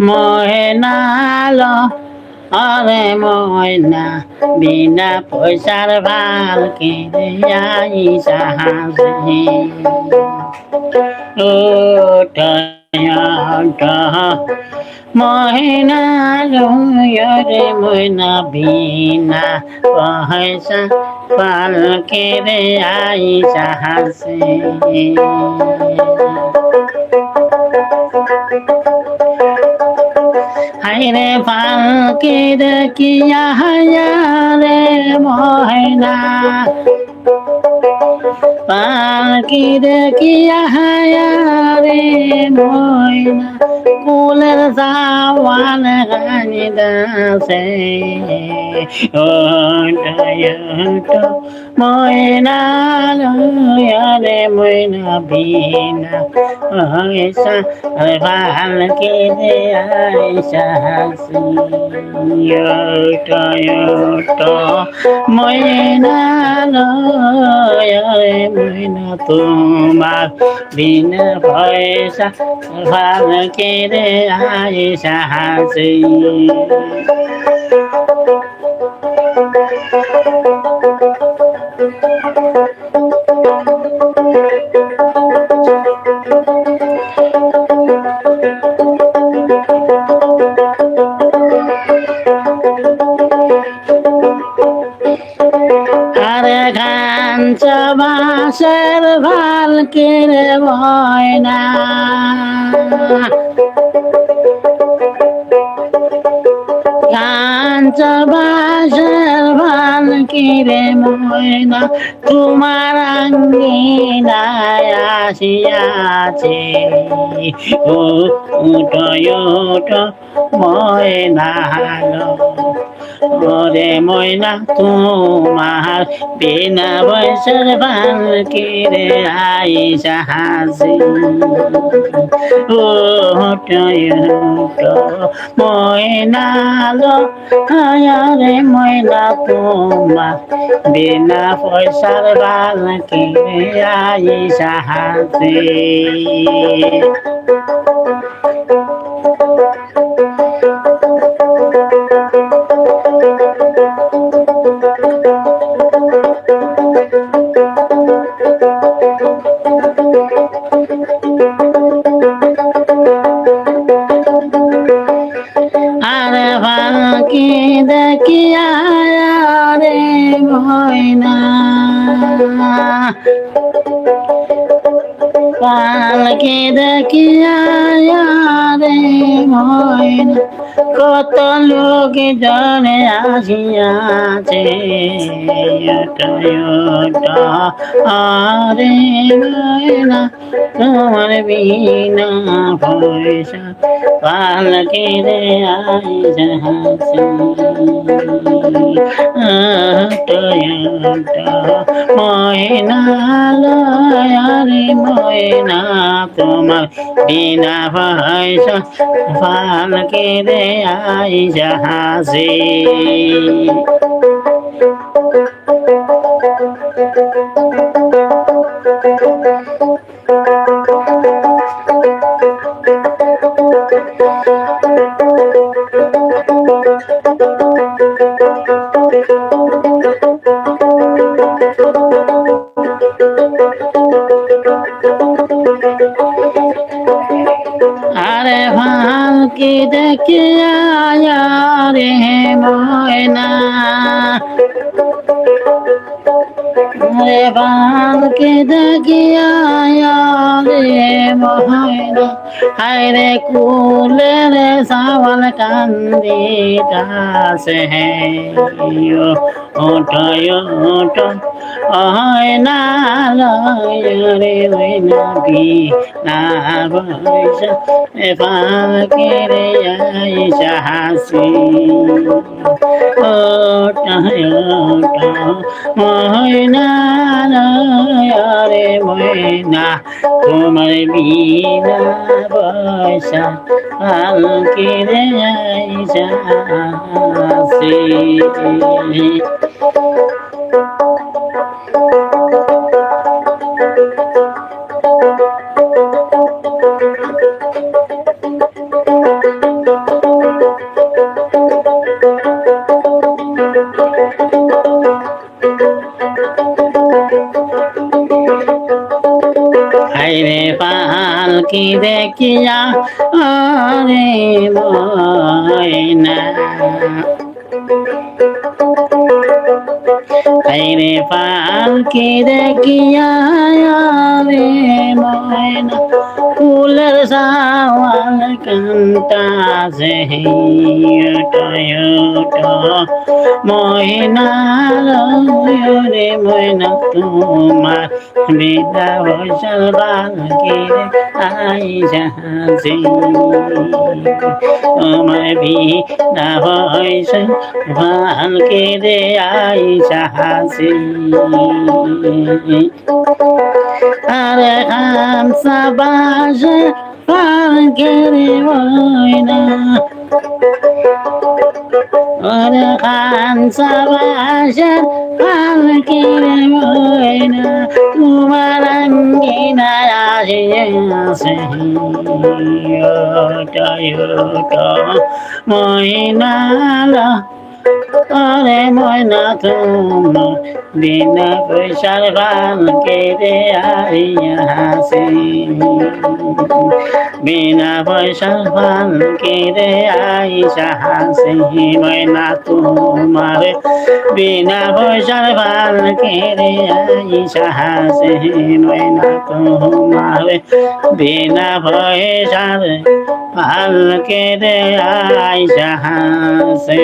ময়নালো আরে ময়না বিনা পয়সার ভাল কিনে আইসা হাসি ময়না রে ময়না বিনা পয়সা ভাল কিনে আইসা হাসি হাইরে পালকি দেখিয়া হায়া রে ময়না পালকি দেখিয়া হায়া রে ময়না কুলের সাওয়াল গানি দাসে ময়না রে ময়না বিনা পয়সা পালকি দে আইসা হাসি ময়না রে ময়না তোমার বিনা পয়সা পালকি দে আইসা হাসি আরে খাঞ্চা বাসের ভাল কিরে ময়না কাঞ্চা বাসের ভাল কিরে ময়না তোমার আঙ্গিনায় আসিয়াছে উঠো ময়না ওরে ময়না তোমার বিনা পয়সার ভাল কিরে আইসা হাসি ময়না রে ময়না তোমার বিনা পয়সার ভাল কিরে আইসা হাসি আরে ফাঁকি দেখিয়া রে ময়না পালকি দেখিয়া রে ময়না কত লোক জনে আসিয়াছে আরে ময়না তোমার বিনা পয়সা পালকি রে আইসা হাসি ময়না রে ময়না তোমার বিনা পয়সা পালকি রে আইসা হাসি আরে ফালকি দেখিয়া রে ময়না রে ফালকি দেখিয়া রে ময়না হায়রে কুলের সাওয়াল কান্দিতাছে ওঠো না রে ময়না বিনা পয়সা ফালকি রে আইসা হাসি ময়না রে ময়না তোমার বিনা পয়সা পালকি রে আইসা হাসি হাইরে পালকি দেখিয়া আরে ময়না হাইরে পালকি দেখিয়া রে ময়না ফুলের সাওয়াল কান্তাছে ময়না রে ময়না তোমার বিনা বৈশাল বালকি আইসাছে তোমার বিনা বৈশাল বালকি রে আইসাছে আরে হামসা বাজে পালকি রে ময়না আরে হামসা বাজে পালকি রে ময়না তোমার আঙ্গিনায় আসিয়াছে ময়না আরে ময়না তোমার বিনা পয়সার পালকি রে আইয়াছে বিনা পয়সার পালকি রে আইসাছে ময়না তোমার বিনা পয়সার পালকি রে আইসাছে ময়না তোমার বিনা পয়সার পালকি রে আইসাছে